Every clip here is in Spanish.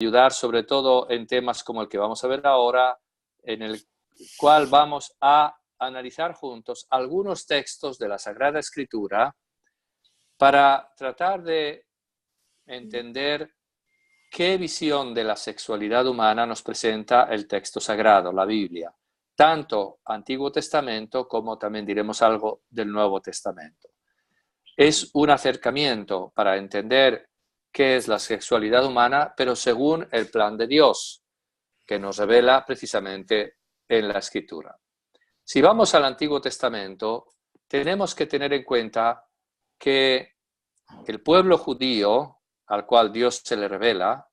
ayudar sobre todo en temas como el que vamos a ver ahora, en el cual vamos a analizar juntos algunos textos de la Sagrada Escritura para tratar de entender qué visión de la sexualidad humana nos presenta el texto sagrado, la Biblia, tanto Antiguo Testamento como también diremos algo del Nuevo Testamento. Es un acercamiento para entender qué es la sexualidad humana, pero según el plan de Dios, que nos revela precisamente en la Escritura. Si vamos al Antiguo Testamento, tenemos que tener en cuenta que el pueblo judío, al cual Dios se le revela,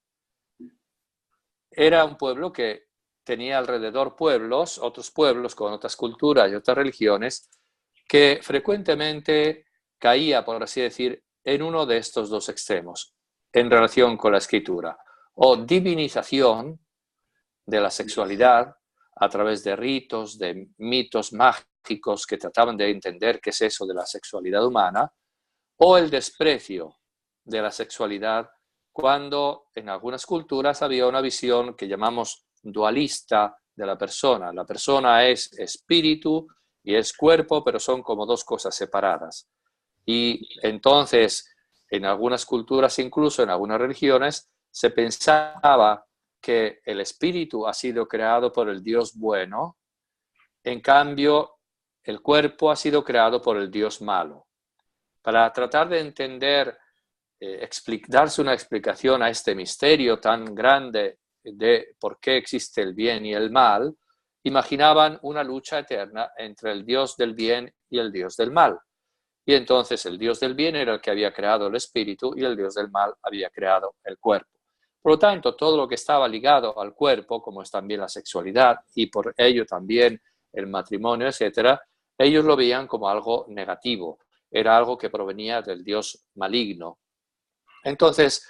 era un pueblo que tenía alrededor pueblos, otros pueblos con otras culturas y otras religiones, que frecuentemente caía, por así decir, en uno de estos dos extremos en relación con la Escritura, o divinización de la sexualidad a través de ritos, de mitos mágicos que trataban de entender qué es eso de la sexualidad humana, o el desprecio de la sexualidad cuando en algunas culturas había una visión que llamamos dualista de la persona. La persona es espíritu y es cuerpo, pero son como dos cosas separadas. Y entonces, en algunas culturas, incluso en algunas religiones, se pensaba que el espíritu ha sido creado por el Dios bueno, en cambio, el cuerpo ha sido creado por el Dios malo. Para tratar de entender, darse una explicación a este misterio tan grande de por qué existe el bien y el mal, imaginaban una lucha eterna entre el Dios del bien y el Dios del mal. Y entonces el Dios del bien era el que había creado el espíritu y el Dios del mal había creado el cuerpo. Por lo tanto, todo lo que estaba ligado al cuerpo, como es también la sexualidad y por ello también el matrimonio, etcétera, ellos lo veían como algo negativo. Era algo que provenía del Dios maligno. Entonces,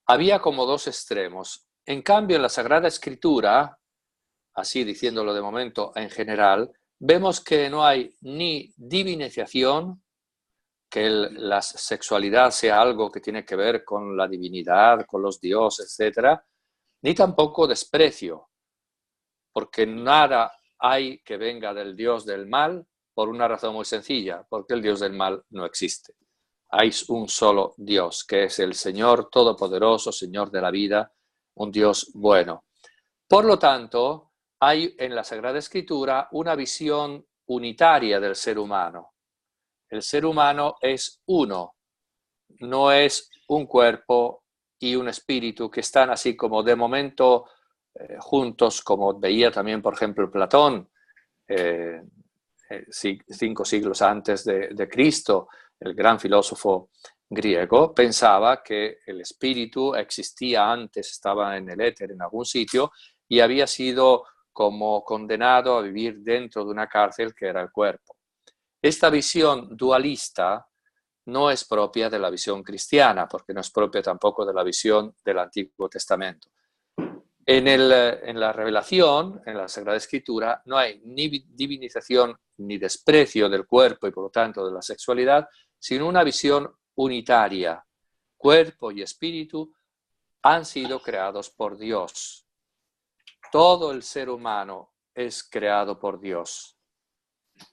había como dos extremos. En cambio, en la Sagrada Escritura, así diciéndolo de momento en general, vemos que no hay ni divinización, que la sexualidad sea algo que tiene que ver con la divinidad, con los dioses, etc., ni tampoco desprecio, porque nada hay que venga del Dios del mal por una razón muy sencilla, porque el Dios del mal no existe. Hay un solo Dios, que es el Señor Todopoderoso, Señor de la vida, un Dios bueno. Por lo tanto, hay en la Sagrada Escritura una visión unitaria del ser humano. El ser humano es uno, no es un cuerpo y un espíritu que están así como de momento juntos, como veía también, por ejemplo, Platón, 5 siglos antes de Cristo, el gran filósofo griego, pensaba que el espíritu existía antes, estaba en el éter en algún sitio y había sido como condenado a vivir dentro de una cárcel que era el cuerpo. Esta visión dualista no es propia de la visión cristiana, porque no es propia tampoco de la visión del Antiguo Testamento. En la revelación, en la Sagrada Escritura, no hay ni divinización ni desprecio del cuerpo y por lo tanto de la sexualidad, sino una visión unitaria. Cuerpo y espíritu han sido creados por Dios. Todo el ser humano es creado por Dios.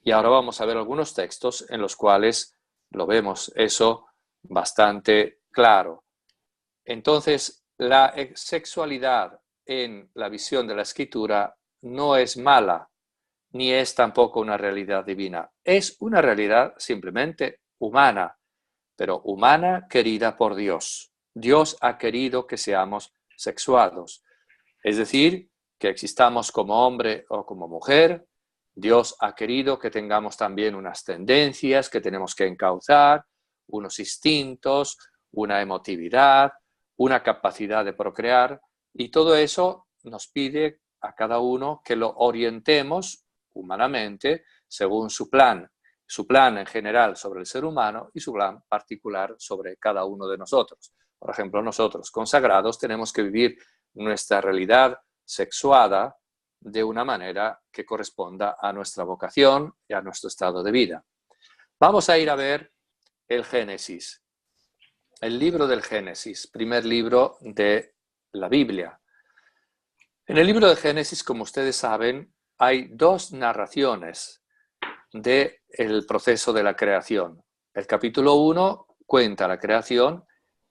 Y ahora vamos a ver algunos textos en los cuales lo vemos eso bastante claro. Entonces, la sexualidad en la visión de la Escritura no es mala, ni es tampoco una realidad divina. Es una realidad simplemente humana, pero humana querida por Dios. Dios ha querido que seamos sexuados. Es decir, que existamos como hombre o como mujer. Dios ha querido que tengamos también unas tendencias que tenemos que encauzar, unos instintos, una emotividad, una capacidad de procrear, y todo eso nos pide a cada uno que lo orientemos humanamente según su plan en general sobre el ser humano y su plan particular sobre cada uno de nosotros. Por ejemplo, nosotros consagrados tenemos que vivir nuestra realidad sexuada de una manera que corresponda a nuestra vocación y a nuestro estado de vida. Vamos a ir a ver el Génesis, el libro del Génesis, primer libro de la Biblia. En el libro de Génesis, como ustedes saben, hay dos narraciones del proceso de la creación. El capítulo 1 cuenta la creación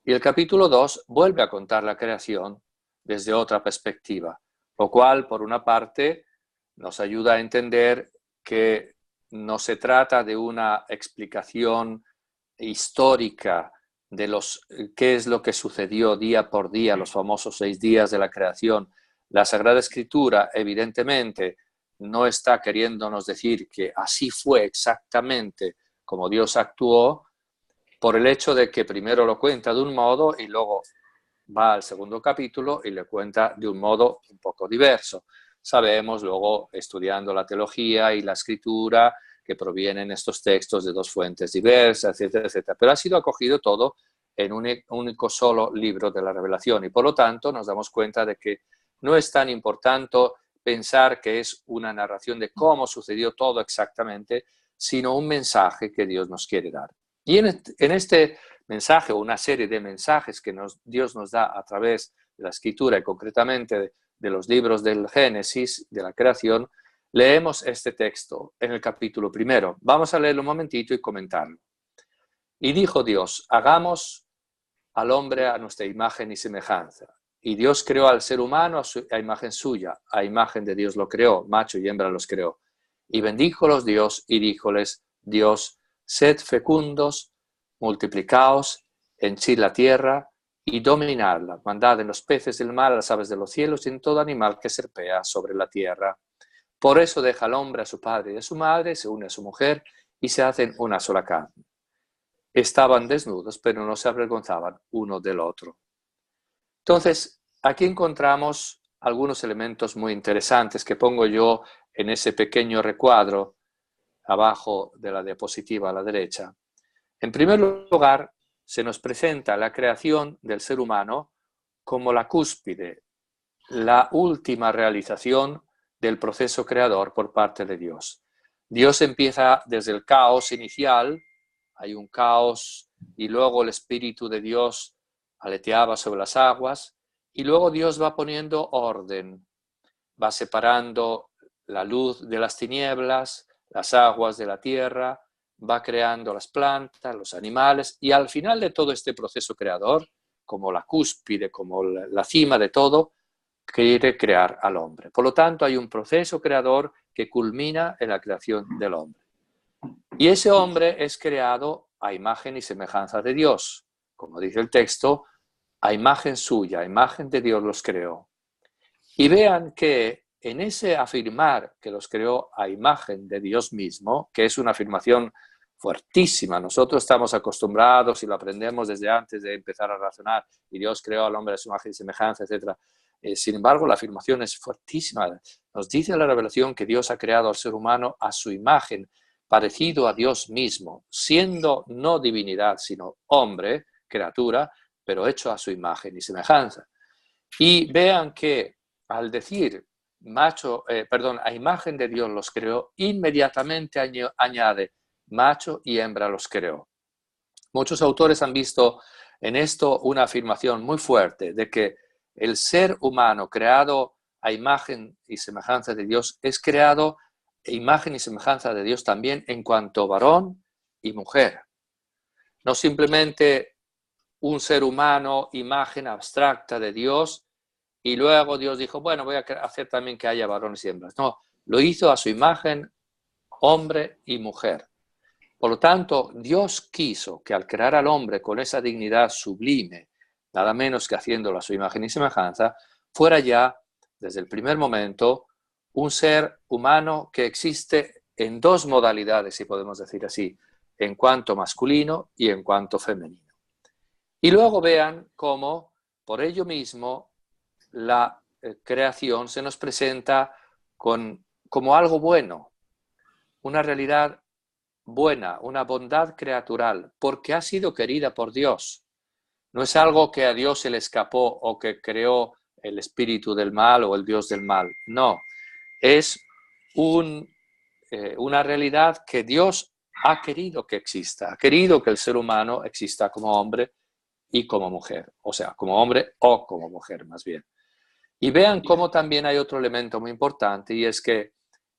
y el capítulo 2 vuelve a contar la creación desde otra perspectiva, lo cual, por una parte, nos ayuda a entender que no se trata de una explicación histórica de qué es lo que sucedió día por día, los famosos 6 días de la creación. La Sagrada Escritura, evidentemente, no está queriéndonos decir que así fue exactamente como Dios actuó, por el hecho de que primero lo cuenta de un modo y luego va al segundo capítulo y le cuenta de un modo un poco diverso. Sabemos luego, estudiando la teología y la escritura, que provienen estos textos de dos fuentes diversas, etcétera, etcétera. Pero ha sido acogido todo en un único solo libro de la Revelación y por lo tanto nos damos cuenta de que no es tan importante pensar que es una narración de cómo sucedió todo exactamente, sino un mensaje que Dios nos quiere dar. Y en este mensaje o una serie de mensajes que Dios nos da a través de la Escritura y concretamente de los libros del Génesis, de la creación, leemos este texto en el capítulo 1. Vamos a leerlo un momentito y comentarlo. Y dijo Dios, hagamos al hombre a nuestra imagen y semejanza. Y Dios creó al ser humano a imagen suya, a imagen de Dios lo creó, macho y hembra los creó. Y bendíjolos Dios y díjoles Dios, sed fecundos, multiplicaos, henchid la tierra y dominadla, mandad en los peces del mar, a las aves de los cielos y en todo animal que serpea sobre la tierra. Por eso deja al hombre a su padre y a su madre, se une a su mujer y se hacen una sola carne. Estaban desnudos, pero no se avergonzaban uno del otro. Entonces, aquí encontramos algunos elementos muy interesantes que pongo yo en ese pequeño recuadro abajo de la diapositiva a la derecha. En primer lugar, se nos presenta la creación del ser humano como la cúspide, la última realización del proceso creador por parte de Dios. Dios empieza desde el caos inicial, hay un caos y luego el Espíritu de Dios aleteaba sobre las aguas y luego Dios va poniendo orden, va separando la luz de las tinieblas, las aguas de la tierra, va creando las plantas, los animales y al final de todo este proceso creador, como la cúspide, como la cima de todo, quiere crear al hombre. Por lo tanto, hay un proceso creador que culmina en la creación del hombre. Y ese hombre es creado a imagen y semejanza de Dios. Como dice el texto, a imagen suya, a imagen de Dios los creó. Y vean que en ese afirmar que los creó a imagen de Dios mismo, que es una afirmación fuertísima, nosotros estamos acostumbrados y lo aprendemos desde antes de empezar a razonar, y Dios creó al hombre a su imagen y semejanza, etc. Sin embargo, la afirmación es fuertísima. Nos dice la revelación que Dios ha creado al ser humano a su imagen, parecido a Dios mismo, siendo no divinidad, sino hombre, criatura, pero hecho a su imagen y semejanza. Y vean que al decir a imagen de Dios los creó, inmediatamente añade macho y hembra los creó. Muchos autores han visto en esto una afirmación muy fuerte de que el ser humano creado a imagen y semejanza de Dios es creado a imagen y semejanza de Dios también en cuanto varón y mujer. No simplemente un ser humano, imagen abstracta de Dios, y luego Dios dijo, bueno, voy a hacer también que haya varones y hembras. No, lo hizo a su imagen, hombre y mujer. Por lo tanto, Dios quiso que al crear al hombre con esa dignidad sublime, nada menos que haciéndolo a su imagen y semejanza, fuera ya, desde el primer momento, un ser humano que existe en dos modalidades, si podemos decir así, en cuanto masculino y en cuanto femenino. Y luego vean cómo, por ello mismo, la creación se nos presenta como algo bueno, una realidad buena, una bondad creatural, porque ha sido querida por Dios. No es algo que a Dios se le escapó o que creó el espíritu del mal o el Dios del mal. No, es una realidad que Dios ha querido que exista, ha querido que el ser humano exista como hombre y como mujer, o sea, como hombre o como mujer más bien. Y vean cómo también hay otro elemento muy importante, y es que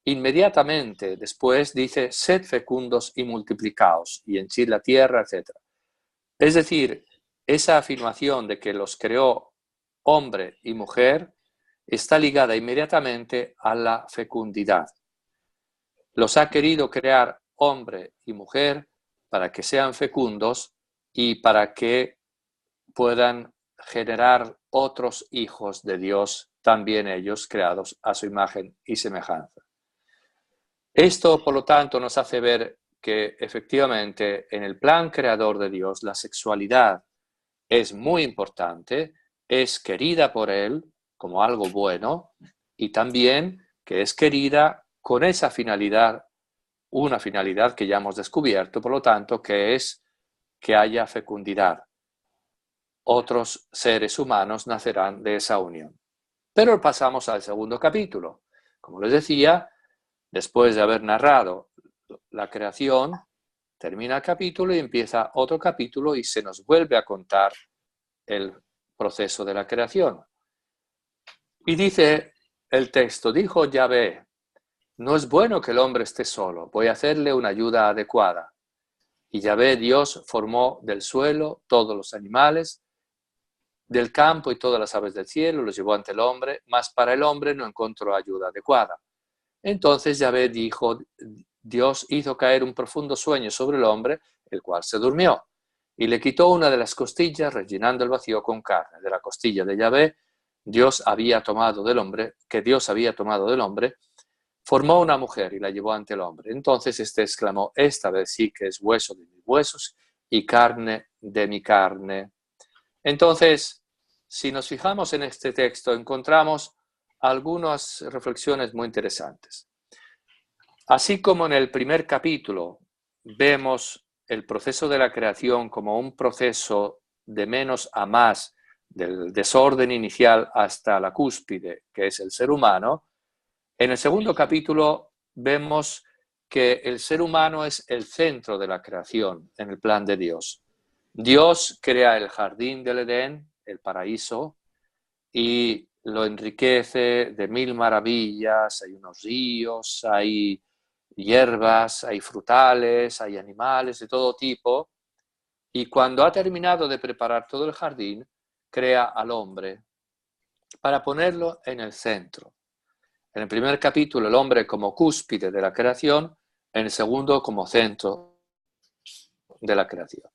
inmediatamente después dice, sed fecundos y multiplicaos, y henchid la tierra, etc. Es decir, esa afirmación de que los creó hombre y mujer está ligada inmediatamente a la fecundidad. Los ha querido crear hombre y mujer para que sean fecundos y para que puedan generar otros hijos de Dios, también ellos creados a su imagen y semejanza. Esto, por lo tanto, nos hace ver que efectivamente en el plan creador de Dios la sexualidad es muy importante, es querida por Él como algo bueno y también que es querida con esa finalidad, una finalidad que ya hemos descubierto, por lo tanto, que es que haya fecundidad. Otros seres humanos nacerán de esa unión. Pero pasamos al segundo capítulo. Como les decía, después de haber narrado la creación, termina el capítulo y empieza otro capítulo y se nos vuelve a contar el proceso de la creación. Y dice el texto, dijo Yahvé, no es bueno que el hombre esté solo, voy a hacerle una ayuda adecuada. Y Yahvé Dios formó del suelo todos los animales del campo y todas las aves del cielo, los llevó ante el hombre, mas para el hombre no encontró ayuda adecuada. Entonces Yahvé dijo, Dios hizo caer un profundo sueño sobre el hombre, el cual se durmió, y le quitó una de las costillas, rellenando el vacío con carne. De la costilla de Yahvé, Dios había tomado del hombre, formó una mujer y la llevó ante el hombre. Entonces éste exclamó, esta vez sí que es hueso de mis huesos y carne de mi carne. Entonces, si nos fijamos en este texto, encontramos algunas reflexiones muy interesantes. Así como en el primer capítulo vemos el proceso de la creación como un proceso de menos a más, del desorden inicial hasta la cúspide, que es el ser humano, en el segundo capítulo vemos que el ser humano es el centro de la creación en el plan de Dios. Dios crea el jardín del Edén, el paraíso, y lo enriquece de mil maravillas. Hay unos ríos, hay hierbas, hay frutales, hay animales de todo tipo. Y cuando ha terminado de preparar todo el jardín, crea al hombre para ponerlo en el centro. En el primer capítulo, el hombre como cúspide de la creación, en el segundo como centro de la creación.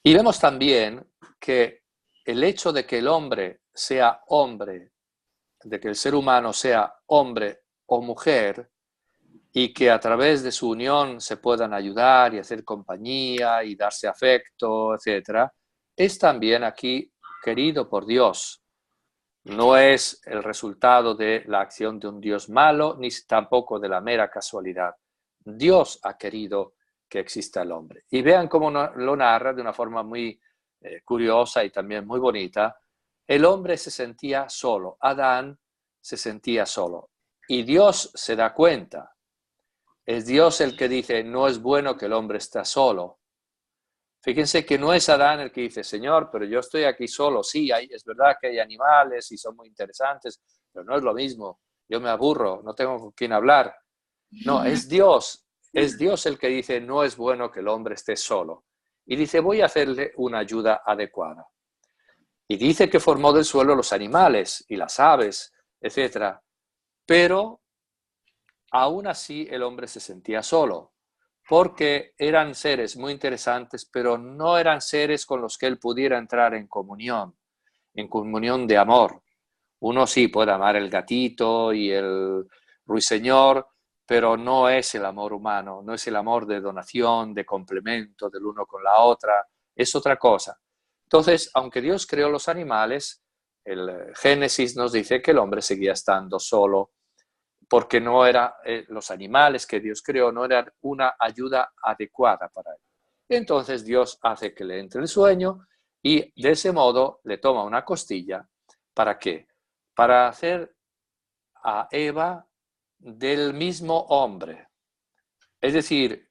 Y vemos también que el hecho de que el hombre sea hombre, de que el ser humano sea hombre o mujer, y que a través de su unión se puedan ayudar y hacer compañía y darse afecto, etc., es también aquí querido por Dios. No es el resultado de la acción de un Dios malo, ni tampoco de la mera casualidad. Dios ha querido que exista el hombre. Y vean cómo lo narra de una forma muy curiosa y también muy bonita. El hombre se sentía solo, Adán se sentía solo. Y Dios se da cuenta. Es Dios el que dice, no es bueno que el hombre esté solo. Fíjense que no es Adán el que dice, Señor, pero yo estoy aquí solo. Sí, es verdad que hay animales y son muy interesantes, pero no es lo mismo. Yo me aburro, no tengo con quién hablar. No, es Dios el que dice, no es bueno que el hombre esté solo. Y dice, voy a hacerle una ayuda adecuada. Y dice que formó del suelo los animales y las aves, etc. Pero aún así el hombre se sentía solo, porque eran seres muy interesantes, pero no eran seres con los que él pudiera entrar en comunión de amor. Uno sí puede amar el gatito y el ruiseñor, pero no es el amor humano, no es el amor de donación, de complemento del uno con la otra, es otra cosa. Entonces, aunque Dios creó los animales, el Génesis nos dice que el hombre seguía estando solo, porque no eran los animales que Dios creó, no eran una ayuda adecuada para él. Entonces Dios hace que le entre el sueño y de ese modo le toma una costilla. ¿Para qué? Para hacer a Eva del mismo hombre. Es decir,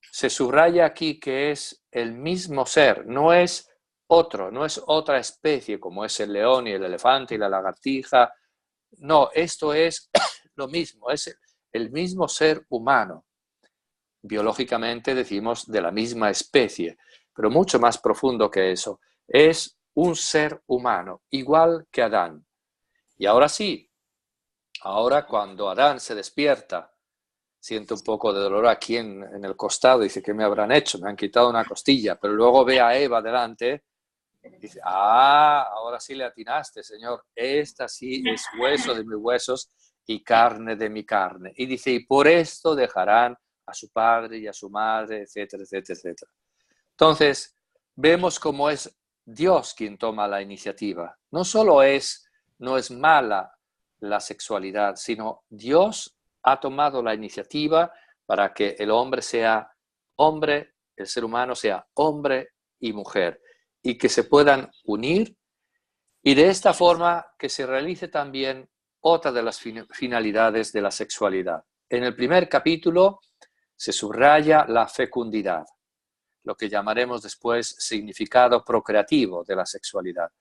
se subraya aquí que es el mismo ser, no es otro, no es otra especie como es el león y el elefante y la lagartija. No, esto es lo mismo, es el mismo ser humano. Biológicamente decimos de la misma especie, pero mucho más profundo que eso. Es un ser humano, igual que Adán. Y ahora sí, ahora cuando Adán se despierta, siente un poco de dolor aquí en el costado, dice, ¿qué me habrán hecho? Me han quitado una costilla, pero luego ve a Eva delante, dice, ahora sí le atinaste, Señor, esta sí es hueso de mis huesos y carne de mi carne. Y dice, y por esto dejarán a su padre y a su madre, etcétera, etcétera, etcétera. Entonces, vemos cómo es Dios quien toma la iniciativa. No solo no es mala la sexualidad, sino Dios ha tomado la iniciativa para que el hombre sea hombre, el ser humano sea hombre y mujer, y que se puedan unir, y de esta forma que se realice también otra de las finalidades de la sexualidad. En el primer capítulo se subraya la fecundidad, lo que llamaremos después significado procreativo de la sexualidad.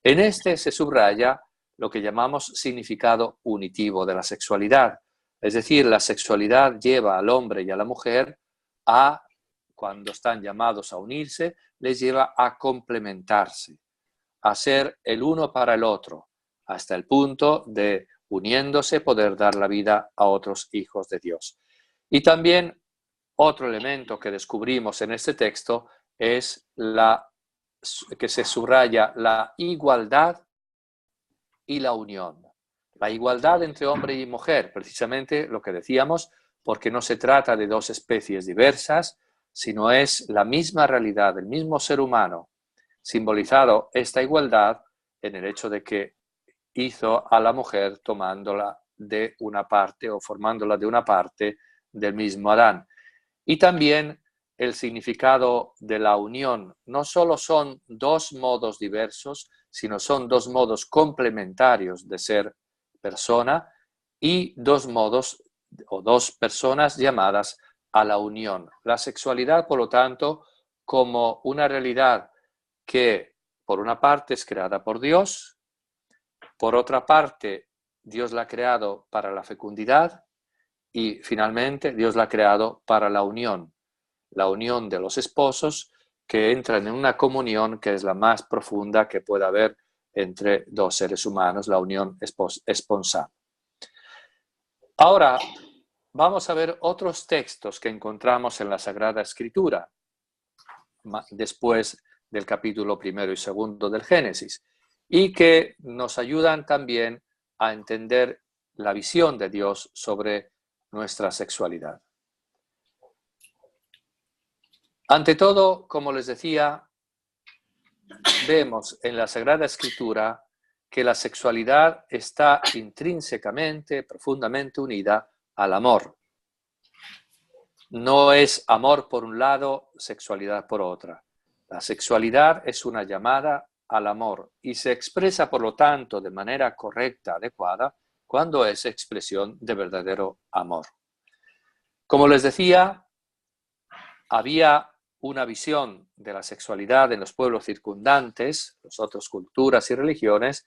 En este se subraya lo que llamamos significado unitivo de la sexualidad. Es decir, la sexualidad lleva al hombre y a la mujer a, cuando están llamados a unirse, les lleva a complementarse, a ser el uno para el otro, hasta el punto de, uniéndose, poder dar la vida a otros hijos de Dios. Y también otro elemento que descubrimos en este texto es que se subraya la igualdad y la unión. La igualdad entre hombre y mujer, precisamente lo que decíamos, porque no se trata de dos especies diversas, sino es la misma realidad, el mismo ser humano, simbolizado esta igualdad en el hecho de que hizo a la mujer tomándola de una parte o formándola de una parte del mismo Adán. Y también el significado de la unión. No solo son dos modos diversos, sino son dos modos complementarios de ser persona y dos modos o dos personas llamadas a la unión. La sexualidad, por lo tanto, como una realidad que, por una parte, es creada por Dios, por otra parte, Dios la ha creado para la fecundidad y, finalmente, Dios la ha creado para la unión de los esposos que entran en una comunión que es la más profunda que pueda haber entre dos seres humanos, la unión esponsal. Ahora vamos a ver otros textos que encontramos en la Sagrada Escritura, después del capítulo 1 y 2 del Génesis, y que nos ayudan también a entender la visión de Dios sobre nuestra sexualidad. Ante todo, como les decía, vemos en la Sagrada Escritura que la sexualidad está intrínsecamente, profundamente unida al amor. No es amor por un lado, sexualidad por otra. La sexualidad es una llamada al amor y se expresa, por lo tanto, de manera correcta, adecuada, cuando es expresión de verdadero amor. Como les decía, había una visión de la sexualidad en los pueblos circundantes, las otras culturas y religiones,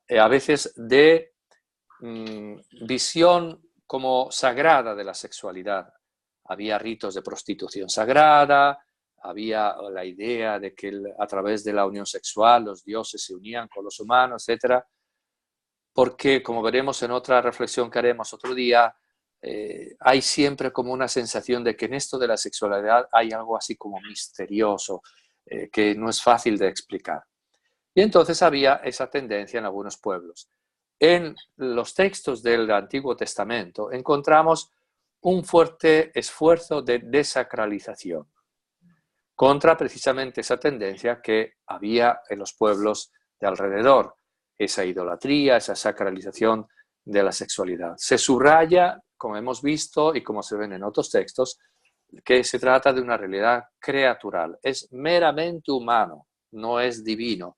a veces de visión como sagrada de la sexualidad. Había ritos de prostitución sagrada, había la idea de que a través de la unión sexual los dioses se unían con los humanos, etc. Porque, como veremos en otra reflexión que haremos otro día, hay siempre como una sensación de que en esto de la sexualidad hay algo así como misterioso, que no es fácil de explicar. Y entonces había esa tendencia en algunos pueblos. En los textos del Antiguo Testamento encontramos un fuerte esfuerzo de desacralización contra precisamente esa tendencia que había en los pueblos de alrededor, esa idolatría, esa sacralización de la sexualidad. Se subraya, como hemos visto y como se ven en otros textos, que se trata de una realidad creatural. Es meramente humano, no es divino,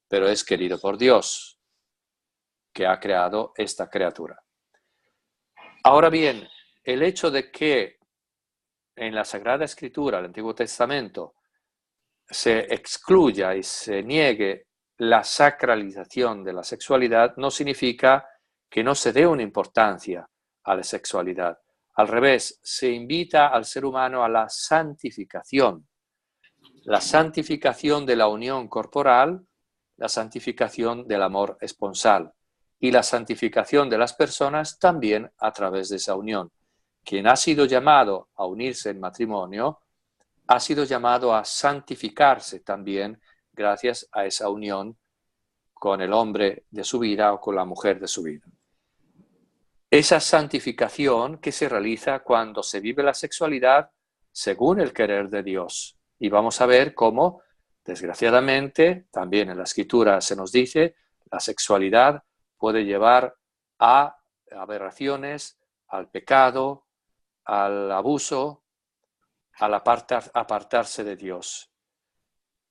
pero es querido por Dios, que ha creado esta criatura. Ahora bien, el hecho de que en la Sagrada Escritura, el Antiguo Testamento, se excluya y se niegue la sacralización de la sexualidad, no significa que no se dé una importancia a la sexualidad. Al revés, se invita al ser humano a la santificación de la unión corporal, la santificación del amor esponsal y la santificación de las personas también a través de esa unión. Quien ha sido llamado a unirse en matrimonio ha sido llamado a santificarse también gracias a esa unión con el hombre de su vida o con la mujer de su vida. Esa santificación que se realiza cuando se vive la sexualidad según el querer de Dios. Y vamos a ver cómo, desgraciadamente, también en la Escritura se nos dice, la sexualidad puede llevar a aberraciones, al pecado, al abuso, al apartarse de Dios.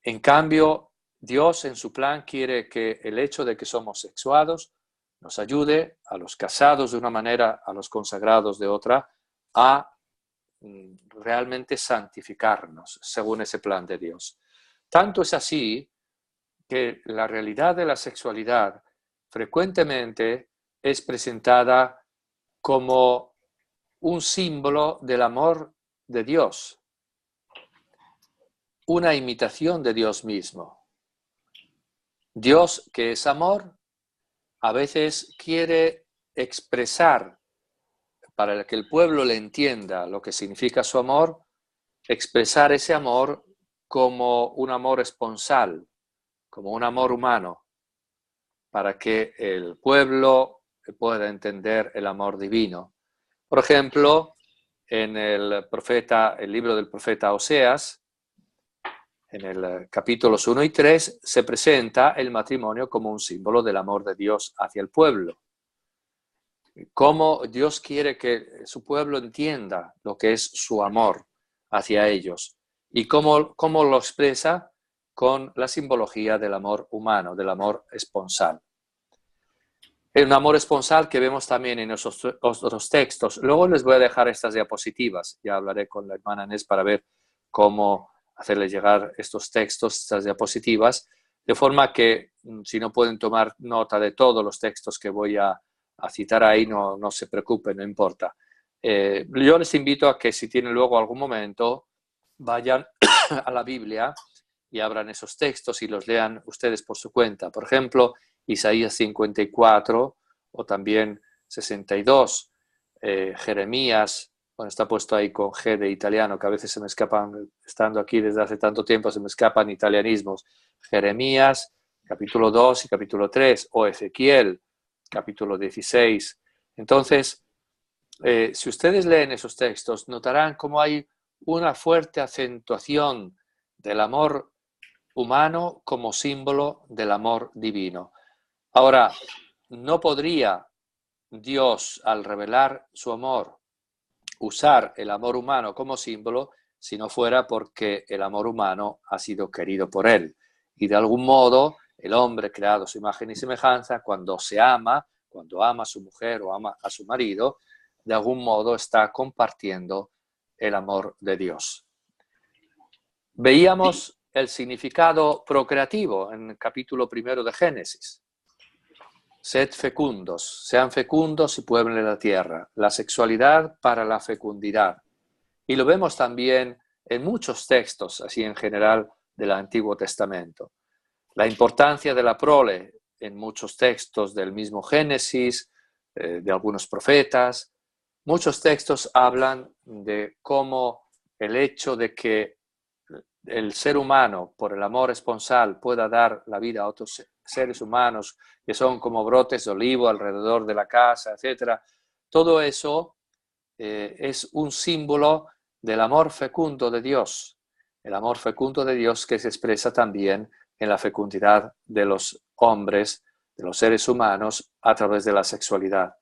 En cambio, Dios en su plan quiere que el hecho de que somos sexuados nos ayude a los casados de una manera, a los consagrados de otra, a realmente santificarnos según ese plan de Dios. Tanto es así que la realidad de la sexualidad frecuentemente es presentada como un símbolo del amor de Dios, una imitación de Dios mismo. Dios, que es amor, a veces quiere expresar, para que el pueblo le entienda lo que significa su amor, expresar ese amor como un amor esponsal, como un amor humano, para que el pueblo pueda entender el amor divino. Por ejemplo, en el libro del profeta Oseas, en el capítulos 1 y 3, se presenta el matrimonio como un símbolo del amor de Dios hacia el pueblo. Cómo Dios quiere que su pueblo entienda lo que es su amor hacia ellos y cómo lo expresa con la simbología del amor humano, del amor esponsal. Es un amor esponsal que vemos también en esos otros textos. Luego les voy a dejar estas diapositivas. Ya hablaré con la hermana Inés para ver cómo hacerles llegar estos textos, estas diapositivas, de forma que si no pueden tomar nota de todos los textos que voy a citar ahí, no se preocupen, no importa. Yo les invito a que si tienen luego algún momento, vayan a la Biblia y abran esos textos y los lean ustedes por su cuenta. Por ejemplo, Isaías 54 o también 62, Jeremías, bueno, está puesto ahí con G de italiano, que a veces se me escapan, estando aquí desde hace tanto tiempo, se me escapan italianismos. Jeremías, capítulo 2 y capítulo 3, o Ezequiel, capítulo 16. Entonces, si ustedes leen esos textos, notarán cómo hay una fuerte acentuación del amor humano como símbolo del amor divino. Ahora, no podría Dios, al revelar su amor, usar el amor humano como símbolo si no fuera porque el amor humano ha sido querido por él. Y de algún modo, el hombre creado a su imagen y semejanza, cuando se ama, cuando ama a su mujer o ama a su marido, de algún modo está compartiendo el amor de Dios. Veíamos el significado procreativo en el capítulo 1 de Génesis. Sed fecundos, sean fecundos y pueblen la tierra. La sexualidad para la fecundidad. Y lo vemos también en muchos textos, así en general, del Antiguo Testamento. La importancia de la prole en muchos textos del mismo Génesis, de algunos profetas. Muchos textos hablan de cómo el hecho de que el ser humano, por el amor esponsal, pueda dar la vida a otros seres humanos que son como brotes de olivo alrededor de la casa, etc. Todo eso es un símbolo del amor fecundo de Dios. El amor fecundo de Dios que se expresa también en la fecundidad de los hombres, de los seres humanos, a través de la sexualidad.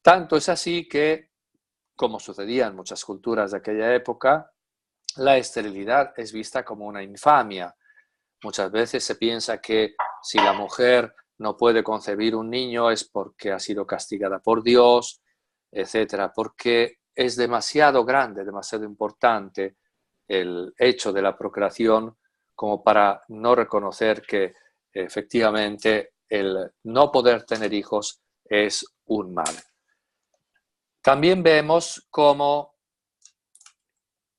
Tanto es así que, como sucedía en muchas culturas de aquella época, la esterilidad es vista como una infamia. Muchas veces se piensa que si la mujer no puede concebir un niño es porque ha sido castigada por Dios, etcétera, porque es demasiado grande, demasiado importante el hecho de la procreación como para no reconocer que efectivamente el no poder tener hijos es un mal. También vemos cómo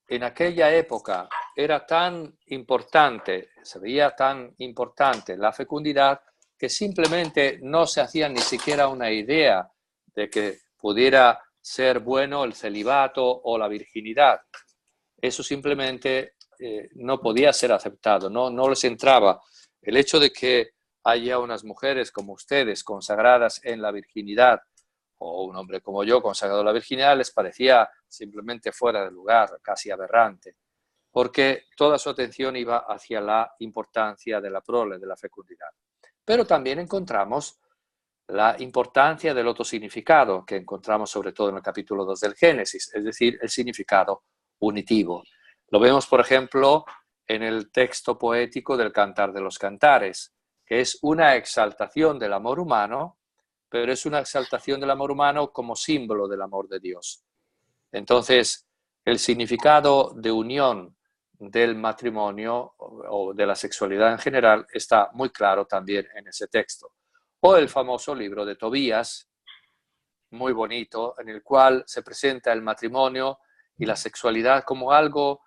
en aquella época era tan importante, se veía tan importante la fecundidad, que simplemente no se hacía ni siquiera una idea de que pudiera ser bueno el celibato o la virginidad. Eso simplemente no podía ser aceptado, no les entraba. El hecho de que haya unas mujeres como ustedes consagradas en la virginidad, o un hombre como yo consagrado a la virginidad, les parecía simplemente fuera de lugar, casi aberrante, porque toda su atención iba hacia la importancia de la prole, de la fecundidad. Pero también encontramos la importancia del otro significado que encontramos sobre todo en el capítulo 2 del Génesis, es decir, el significado unitivo. Lo vemos, por ejemplo, en el texto poético del Cantar de los Cantares, que es una exaltación del amor humano, pero es una exaltación del amor humano como símbolo del amor de Dios. Entonces, el significado de unión del matrimonio o de la sexualidad en general está muy claro también en ese texto. O el famoso libro de Tobías, muy bonito, en el cual se presenta el matrimonio y la sexualidad como algo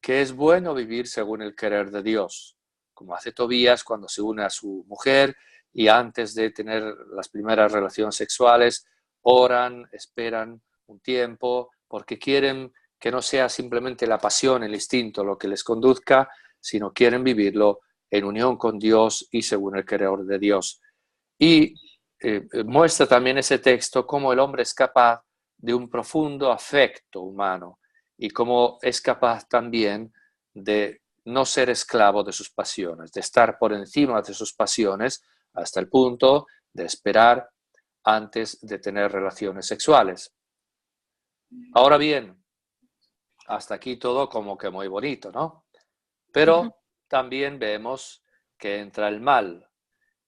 que es bueno vivir según el querer de Dios, como hace Tobías cuando se une a su mujer y antes de tener las primeras relaciones sexuales oran, esperan un tiempo, porque quieren que no sea simplemente la pasión, el instinto lo que les conduzca, sino quieren vivirlo en unión con Dios y según el querer de Dios. Y muestra también ese texto cómo el hombre es capaz de un profundo afecto humano y cómo es capaz también de no ser esclavo de sus pasiones, de estar por encima de sus pasiones hasta el punto de esperar antes de tener relaciones sexuales. Ahora bien, hasta aquí todo como que muy bonito, ¿no? Pero también vemos que entra el mal.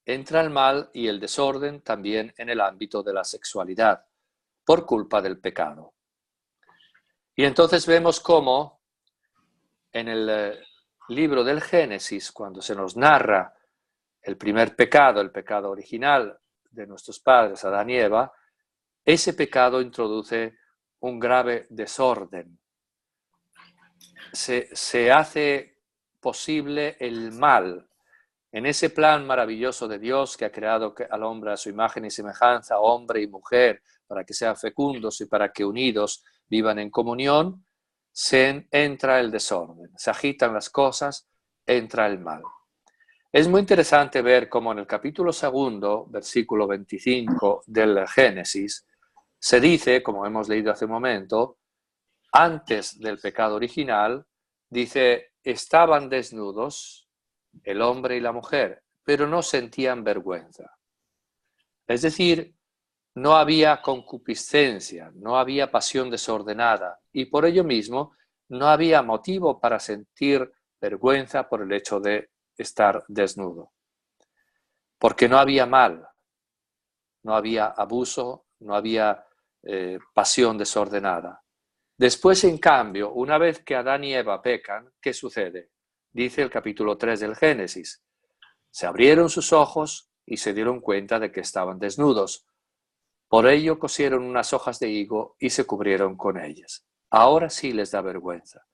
Entra el mal y el desorden también en el ámbito de la sexualidad, por culpa del pecado. Y entonces vemos cómo en el libro del Génesis, cuando se nos narra el primer pecado, el pecado original de nuestros padres, Adán y Eva, ese pecado introduce un grave desorden. Se hace posible el mal. En ese plan maravilloso de Dios que ha creado al hombre a su imagen y semejanza, hombre y mujer, para que sean fecundos y para que unidos vivan en comunión, entra el desorden, se agitan las cosas, entra el mal. Es muy interesante ver cómo en el capítulo 2, versículo 25 del Génesis, se dice, como hemos leído hace un momento, antes del pecado original, dice, estaban desnudos el hombre y la mujer, pero no sentían vergüenza. Es decir, no había concupiscencia, no había pasión desordenada y por ello mismo no había motivo para sentir vergüenza por el hecho de estar desnudo. Porque no había mal, no había abuso, no había pasión desordenada. Después, en cambio, una vez que Adán y Eva pecan, ¿qué sucede? Dice el capítulo 3 del Génesis. Se abrieron sus ojos y se dieron cuenta de que estaban desnudos. Por ello cosieron unas hojas de higo y se cubrieron con ellas. Ahora sí les da vergüenza,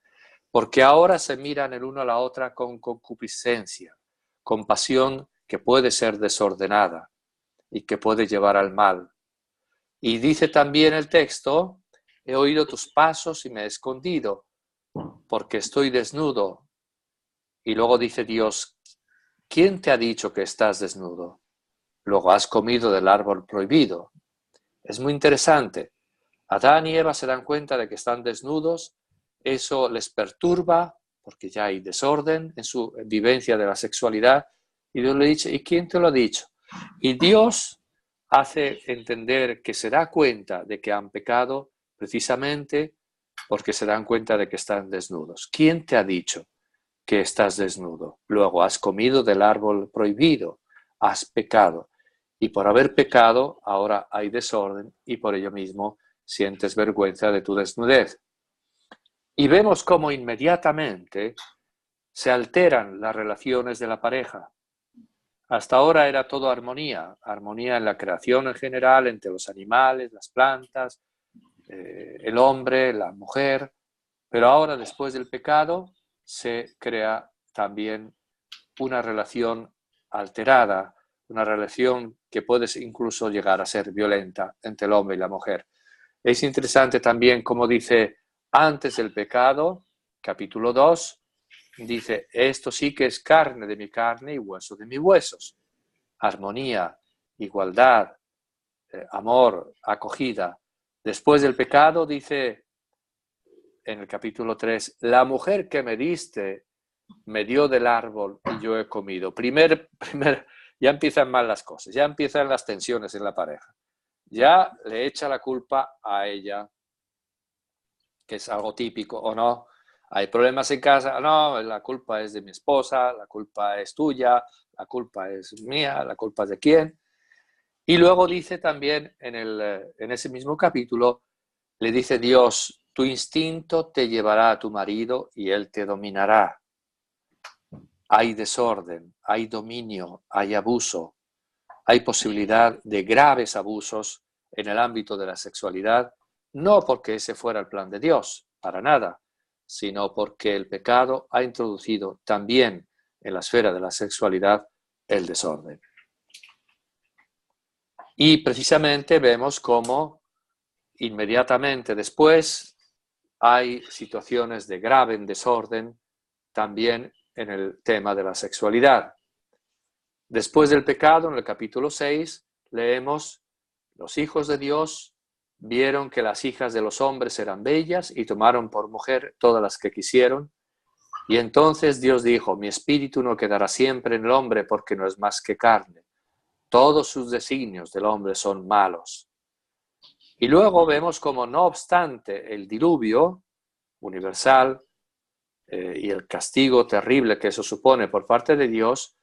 porque ahora se miran el uno a la otra con concupiscencia, con pasión que puede ser desordenada y que puede llevar al mal. Y dice también el texto, he oído tus pasos y me he escondido, porque estoy desnudo. Y luego dice Dios, ¿quién te ha dicho que estás desnudo? Luego has comido del árbol prohibido. Es muy interesante. Adán y Eva se dan cuenta de que están desnudos, eso les perturba, porque ya hay desorden en su vivencia de la sexualidad, y Dios le dice, ¿y quién te lo ha dicho? Y Dios hace entender que se da cuenta de que han pecado precisamente porque se dan cuenta de que están desnudos. ¿Quién te ha dicho que estás desnudo? Luego has comido del árbol prohibido, has pecado. Y por haber pecado, ahora hay desorden y por ello mismo sientes vergüenza de tu desnudez. Y vemos cómo inmediatamente se alteran las relaciones de la pareja. Hasta ahora era todo armonía, armonía en la creación en general, entre los animales, las plantas, el hombre, la mujer, pero ahora después del pecado se crea también una relación alterada, una relación que puede incluso llegar a ser violenta entre el hombre y la mujer. Es interesante también como dice antes del pecado, capítulo 2, dice, esto sí que es carne de mi carne y hueso de mis huesos. Armonía, igualdad, amor, acogida. Después del pecado dice en el capítulo 3, la mujer que me diste me dio del árbol y yo he comido. Ya empiezan mal las cosas, ya empiezan las tensiones en la pareja. Ya le echa la culpa a ella, que es algo típico, o no. Hay problemas en casa, no, la culpa es de mi esposa, la culpa es tuya, la culpa es mía, la culpa es de quién. Y luego dice también en ese mismo capítulo, le dice Dios, tu instinto te llevará a tu marido y él te dominará. Hay desorden, hay dominio, hay abuso, hay posibilidad de graves abusos en el ámbito de la sexualidad, no porque ese fuera el plan de Dios, para nada, sino porque el pecado ha introducido también en la esfera de la sexualidad el desorden. Y precisamente vemos cómo inmediatamente después hay situaciones de grave desorden también en el tema de la sexualidad. Después del pecado, en el capítulo 6, leemos, los hijos de Dios vieron que las hijas de los hombres eran bellas y tomaron por mujer todas las que quisieron. Y entonces Dios dijo, mi espíritu no quedará siempre en el hombre porque no es más que carne. Todos sus designios del hombre son malos. Y luego vemos como no obstante el diluvio universal y el castigo terrible que eso supone por parte de Dios,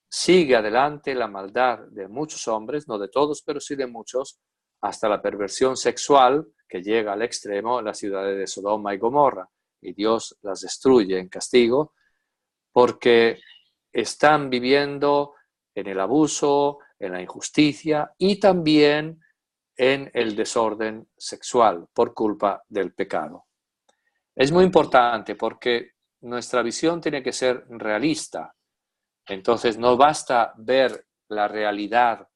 sigue adelante la maldad de muchos hombres, no de todos, pero sí de muchos, hasta la perversión sexual que llega al extremo en las ciudades de Sodoma y Gomorra. Y Dios las destruye en castigo porque están viviendo en el abuso, en la injusticia y también en el desorden sexual por culpa del pecado. Es muy importante porque nuestra visión tiene que ser realista. Entonces no basta ver la realidad,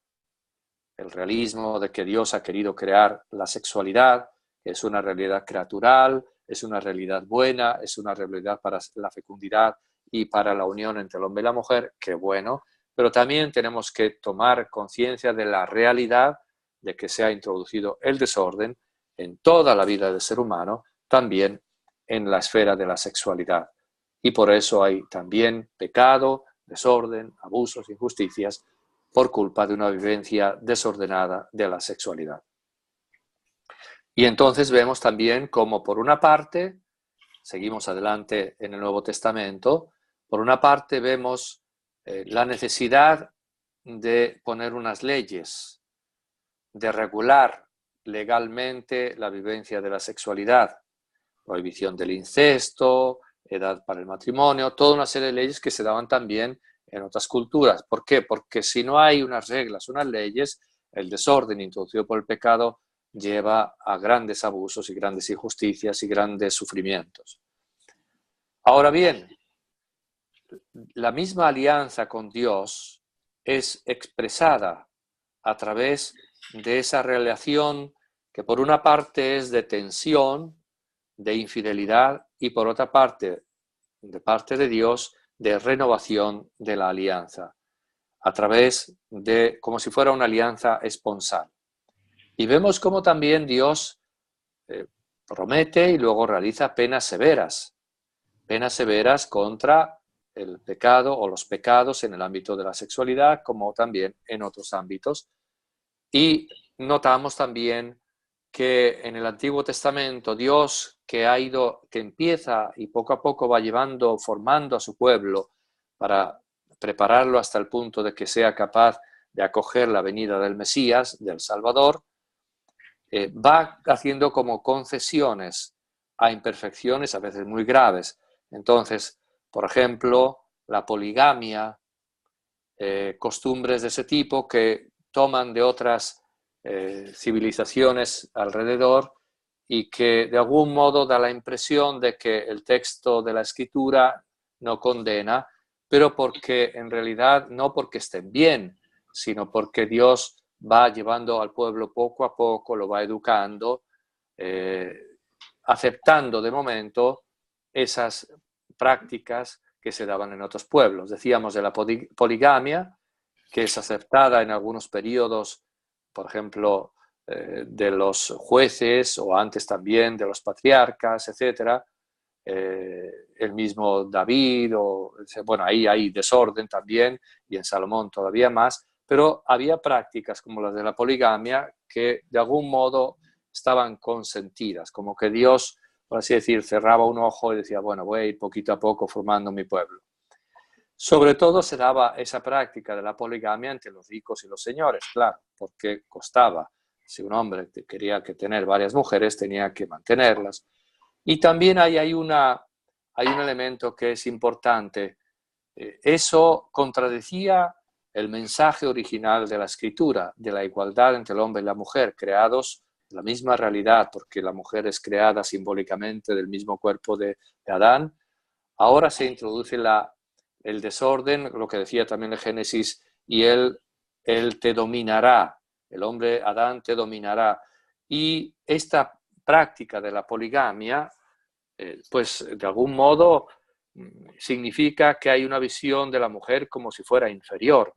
el realismo de que Dios ha querido crear la sexualidad, que es una realidad creatural, es una realidad buena, es una realidad para la fecundidad y para la unión entre el hombre y la mujer, qué bueno, pero también tenemos que tomar conciencia de la realidad de que se ha introducido el desorden en toda la vida del ser humano, también en la esfera de la sexualidad. Y por eso hay también pecado, desorden, abusos, injusticias, por culpa de una vivencia desordenada de la sexualidad. Y entonces vemos también cómo por una parte, seguimos adelante en el Nuevo Testamento, por una parte vemos la necesidad de poner unas leyes, de regular legalmente la vivencia de la sexualidad, prohibición del incesto, edad para el matrimonio, toda una serie de leyes que se daban también en otras culturas. ¿Por qué? Porque si no hay unas reglas, unas leyes, el desorden introducido por el pecado lleva a grandes abusos y grandes injusticias y grandes sufrimientos. Ahora bien, la misma alianza con Dios es expresada a través de esa relación que por una parte es de tensión, de infidelidad y por otra parte, de parte de Dios, de renovación de la alianza, a través de, como si fuera una alianza esponsal. Y vemos cómo también Dios promete y luego realiza penas severas contra el pecado o los pecados en el ámbito de la sexualidad, como también en otros ámbitos. Y notamos también que en el Antiguo Testamento Dios que empieza y poco a poco va formando a su pueblo para prepararlo hasta el punto de que sea capaz de acoger la venida del Mesías, del Salvador, va haciendo como concesiones a imperfecciones a veces muy graves. Entonces, Por ejemplo, la poligamia, costumbres de ese tipo que toman de otras civilizaciones alrededor y que de algún modo da la impresión de que el texto de la Escritura no condena, pero porque en realidad no porque estén bien, sino porque Dios va llevando al pueblo poco a poco, lo va educando, aceptando de momento esas prácticas que se daban en otros pueblos. Decíamos de la poligamia, que es aceptada en algunos periodos, por ejemplo, de los jueces o antes también de los patriarcas, etc. El mismo David, bueno, ahí hay desorden también, y en Salomón todavía más, pero había prácticas como las de la poligamia que de algún modo estaban consentidas, como que Dios, por así decir, cerraba un ojo y decía, bueno, voy a ir poquito a poco formando mi pueblo. Sobre todo se daba esa práctica de la poligamia entre los ricos y los señores, claro, porque costaba. Si un hombre quería tener varias mujeres, tenía que mantenerlas. Y también hay un elemento que es importante. Eso contradecía el mensaje original de la Escritura, de la igualdad entre el hombre y la mujer, creados en la misma realidad, porque la mujer es creada simbólicamente del mismo cuerpo de Adán. Ahora se introduce el desorden, lo que decía también el Génesis, y él te dominará, el hombre Adán te dominará. Y esta práctica de la poligamia, pues de algún modo significa que hay una visión de la mujer como si fuera inferior,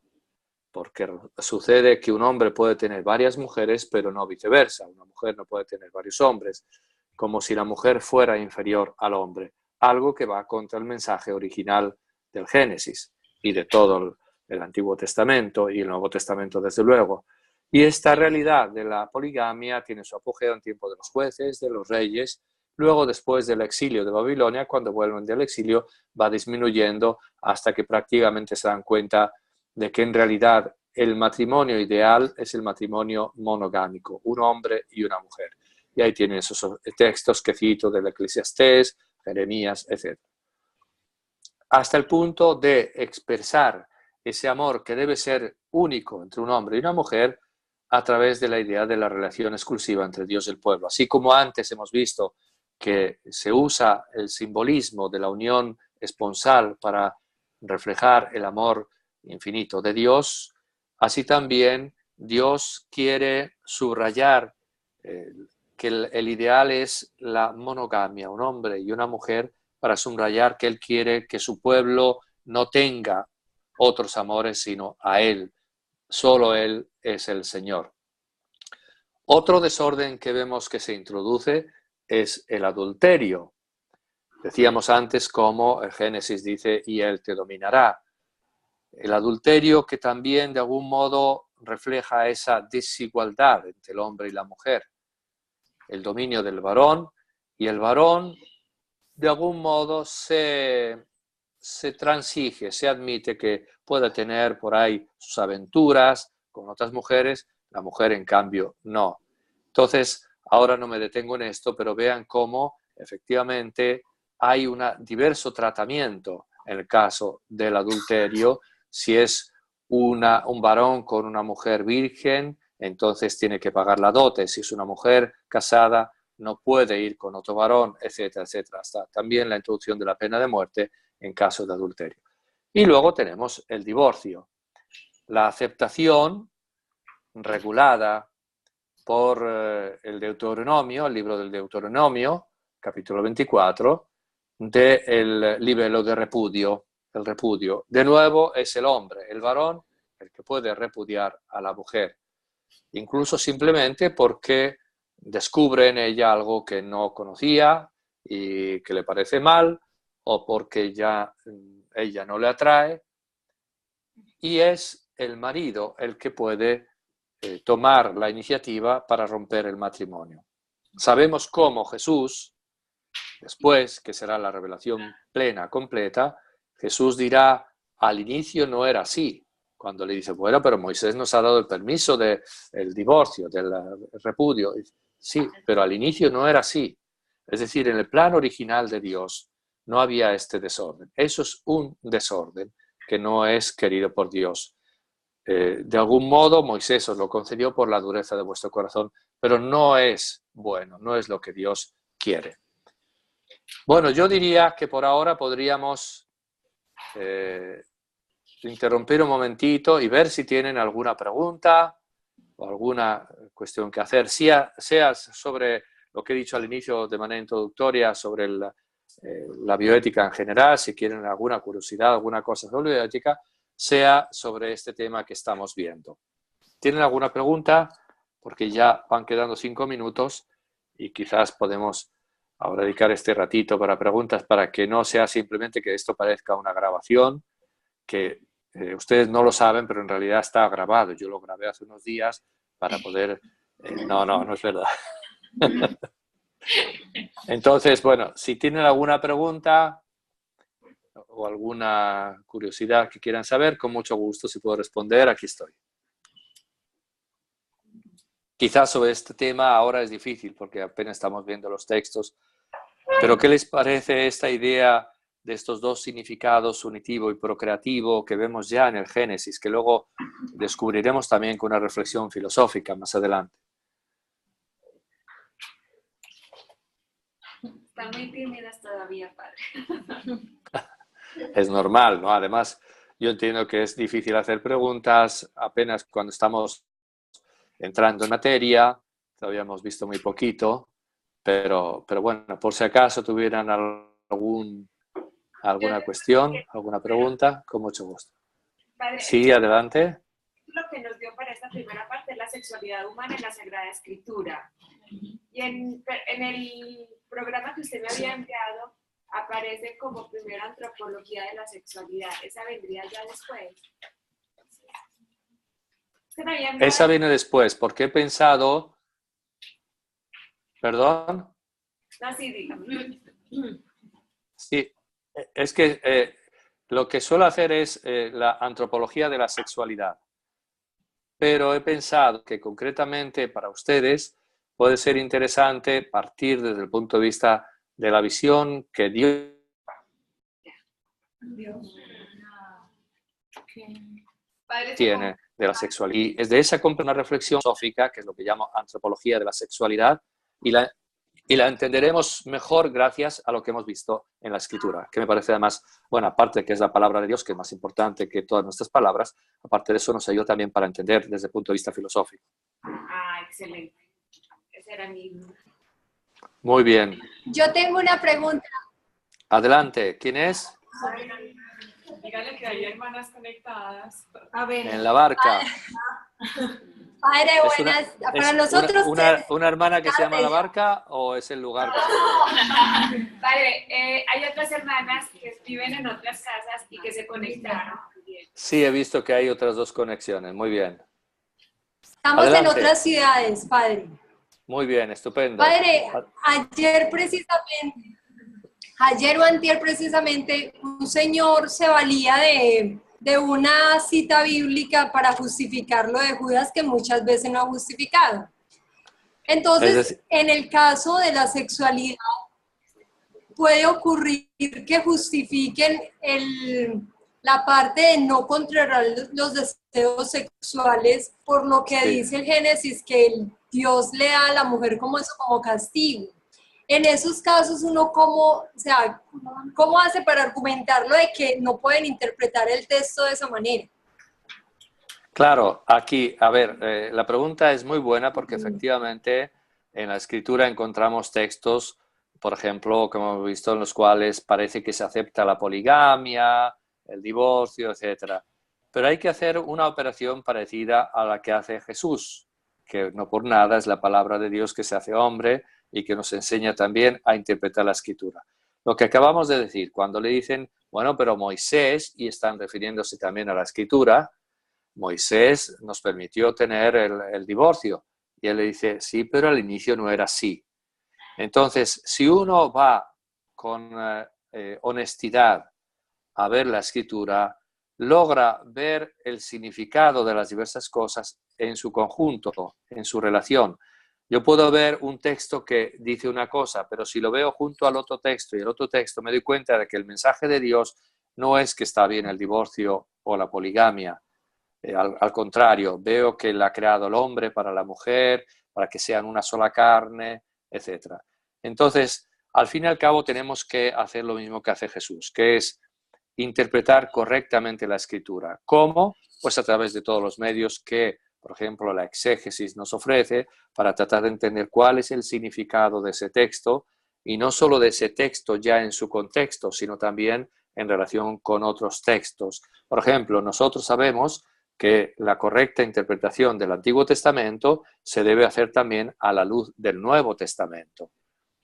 porque sucede que un hombre puede tener varias mujeres, pero no viceversa. Una mujer no puede tener varios hombres, como si la mujer fuera inferior al hombre, algo que va contra el mensaje original del Génesis y de todo el Antiguo Testamento y el Nuevo Testamento, desde luego. Y esta realidad de la poligamia tiene su apogeo en tiempo de los jueces, de los reyes. Luego, después del exilio de Babilonia, cuando vuelven del exilio, va disminuyendo hasta que prácticamente se dan cuenta de que en realidad el matrimonio ideal es el matrimonio monogámico, un hombre y una mujer. Y ahí tienen esos textos que cito del Eclesiastés, Jeremías, etc. Hasta el punto de expresar ese amor que debe ser único entre un hombre y una mujer a través de la idea de la relación exclusiva entre Dios y el pueblo. Así como antes hemos visto que se usa el simbolismo de la unión esponsal para reflejar el amor infinito de Dios, así también Dios quiere subrayar que el ideal es la monogamia, un hombre y una mujer, para subrayar que Él quiere que su pueblo no tenga otros amores sino a Él. Solo Él es el Señor. Otro desorden que vemos que se introduce es el adulterio. Decíamos antes cómo el Génesis dice, y Él te dominará. El adulterio que también de algún modo refleja esa desigualdad entre el hombre y la mujer. El dominio del varón, y el varón de algún modo se transige, se admite que pueda tener por ahí sus aventuras con otras mujeres, la mujer en cambio no. Entonces, ahora no me detengo en esto, pero vean cómo efectivamente hay un diverso tratamiento en el caso del adulterio. Si es un varón con una mujer virgen, entonces tiene que pagar la dote. Si es una mujer casada, no puede ir con otro varón, etcétera, etcétera. Hasta también la introducción de la pena de muerte en caso de adulterio. Y luego tenemos el divorcio. La aceptación regulada por el Deuteronomio, el libro del Deuteronomio, capítulo 24, del livello de repudio. El repudio, de nuevo, es el hombre, el varón, el que puede repudiar a la mujer, incluso simplemente porque descubre en ella algo que no conocía y que le parece mal, o porque ya ella no le atrae, y es el marido el que puede tomar la iniciativa para romper el matrimonio. Sabemos cómo Jesús, después que será la revelación plena, completa, Jesús dirá, al inicio no era así. Cuando le dice, bueno, pero Moisés nos ha dado el permiso del divorcio, del repudio. Sí, pero al inicio no era así. Es decir, en el plan original de Dios, no había este desorden. Eso es un desorden que no es querido por Dios. De algún modo Moisés os lo concedió por la dureza de vuestro corazón, pero no es bueno, no es lo que Dios quiere. Bueno, yo diría que por ahora podríamos interrumpir un momentito y ver si tienen alguna pregunta o alguna cuestión que hacer, sea sobre lo que he dicho al inicio de manera introductoria, sobre la bioética en general, si quieren alguna curiosidad, alguna cosa sobre bioética, sea sobre este tema que estamos viendo. ¿Tienen alguna pregunta? Porque ya van quedando 5 minutos y quizás podemos ahora dedicar este ratito para preguntas, para que no sea simplemente que esto parezca una grabación, que ustedes no lo saben, pero en realidad está grabado. Yo lo grabé hace unos días para poder... no es verdad. Entonces, bueno, si tienen alguna pregunta o alguna curiosidad que quieran saber, con mucho gusto, si puedo responder, aquí estoy. Quizás sobre este tema ahora es difícil porque apenas estamos viendo los textos, pero ¿qué les parece esta idea de estos dos significados, unitivo y procreativo, que vemos ya en el Génesis, que luego descubriremos también con una reflexión filosófica más adelante? Están muy tímidas todavía, padre. Es normal, ¿no? Además, yo entiendo que es difícil hacer preguntas apenas cuando estamos entrando en materia, todavía hemos visto muy poquito, pero bueno, por si acaso tuvieran alguna cuestión, alguna pregunta, con mucho gusto. Padre, Sí, adelante. lo que nos dio para esta primera parte es la sexualidad humana en la Sagrada Escritura. Y en el programa que usted me había enviado, aparece como primera antropología de la sexualidad. ¿Esa vendría ya después? Esa viene después, porque he pensado... ¿Perdón? No, sí, dígame. Sí, es que lo que suelo hacer es la antropología de la sexualidad. Pero he pensado que concretamente para ustedes puede ser interesante partir desde el punto de vista de la visión que Dios tiene de la sexualidad. Y es de esa una reflexión filosófica, que es lo que llamo antropología de la sexualidad, y la entenderemos mejor gracias a lo que hemos visto en la Escritura, que me parece además, bueno, aparte de que es la palabra de Dios, que es más importante que todas nuestras palabras, aparte de eso nos ayuda también para entender desde el punto de vista filosófico. Ah, excelente. Ese era mi... Muy bien. Yo tengo una pregunta. Adelante. ¿Quién es? Dígale que hay hermanas conectadas. A ver. En la barca. Padre, buenas. Para nosotros... ¿Una hermana que se llama La Barca o es el lugar que se llama? Padre, hay otras hermanas que viven en otras casas y que se conectaron. Sí, he visto que hay otras dos conexiones. Muy bien. Estamos Adelante. en otras ciudades, padre. Muy bien, estupendo. Padre, ayer o antier precisamente, un señor se valía de una cita bíblica para justificar lo de Judas, que muchas veces no ha justificado. Entonces, en el caso de la sexualidad, puede ocurrir que justifiquen la parte de no controlar los deseos sexuales por lo que dice el Génesis, que Dios le da a la mujer como eso, como castigo. En esos casos, uno ¿cómo hace para argumentarlo de que no pueden interpretar el texto de esa manera? Claro, aquí, a ver, la pregunta es muy buena porque efectivamente en la Escritura encontramos textos, por ejemplo, como hemos visto, en los cuales parece que se acepta la poligamia, el divorcio, etc. Pero hay que hacer una operación parecida a la que hace Jesús, que no por nada es la palabra de Dios que se hace hombre y que nos enseña también a interpretar la Escritura. Lo que acabamos de decir, cuando le dicen, bueno, pero Moisés, y están refiriéndose también a la Escritura, Moisés nos permitió tener el divorcio. Y él le dice, sí, pero al inicio no era así. Entonces, si uno va con honestidad a ver la Escritura, logra ver el significado de las diversas cosas en su conjunto, en su relación. Yo puedo ver un texto que dice una cosa, pero si lo veo junto al otro texto y el otro texto, me doy cuenta de que el mensaje de Dios no es que está bien el divorcio o la poligamia. Al contrario, veo que Él ha creado el hombre para la mujer, para que sean una sola carne, etc. Entonces, al fin y al cabo, tenemos que hacer lo mismo que hace Jesús, que es interpretar correctamente la Escritura. ¿Cómo? Pues a través de todos los medios que, por ejemplo, la exégesis nos ofrece para tratar de entender cuál es el significado de ese texto, y no solo de ese texto ya en su contexto, sino también en relación con otros textos. Por ejemplo, nosotros sabemos que la correcta interpretación del Antiguo Testamento se debe hacer también a la luz del Nuevo Testamento.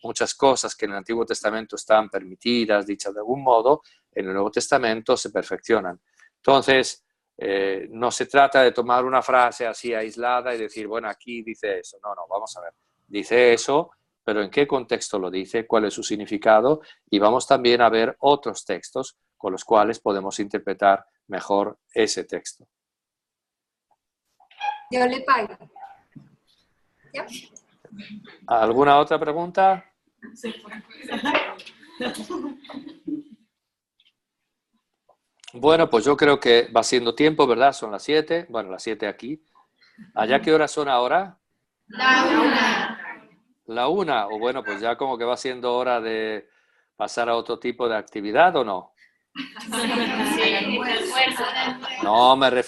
Muchas cosas que en el Antiguo Testamento están permitidas, dichas de algún modo, en el Nuevo Testamento se perfeccionan. Entonces, no se trata de tomar una frase así aislada y decir, bueno, aquí dice eso. No, vamos a ver. Dice eso, pero ¿en qué contexto lo dice? ¿Cuál es su significado? Y vamos también a ver otros textos con los cuales podemos interpretar mejor ese texto. Dios le pague. ¿Ya? ¿Alguna otra pregunta? Bueno, pues yo creo que va siendo tiempo, ¿verdad? Son las 7. Bueno, las 7 aquí. ¿Allá qué horas son ahora? La 1. La 1. O bueno, pues ya como que va siendo hora de pasar a otro tipo de actividad, ¿o no? Sí, No, me refiero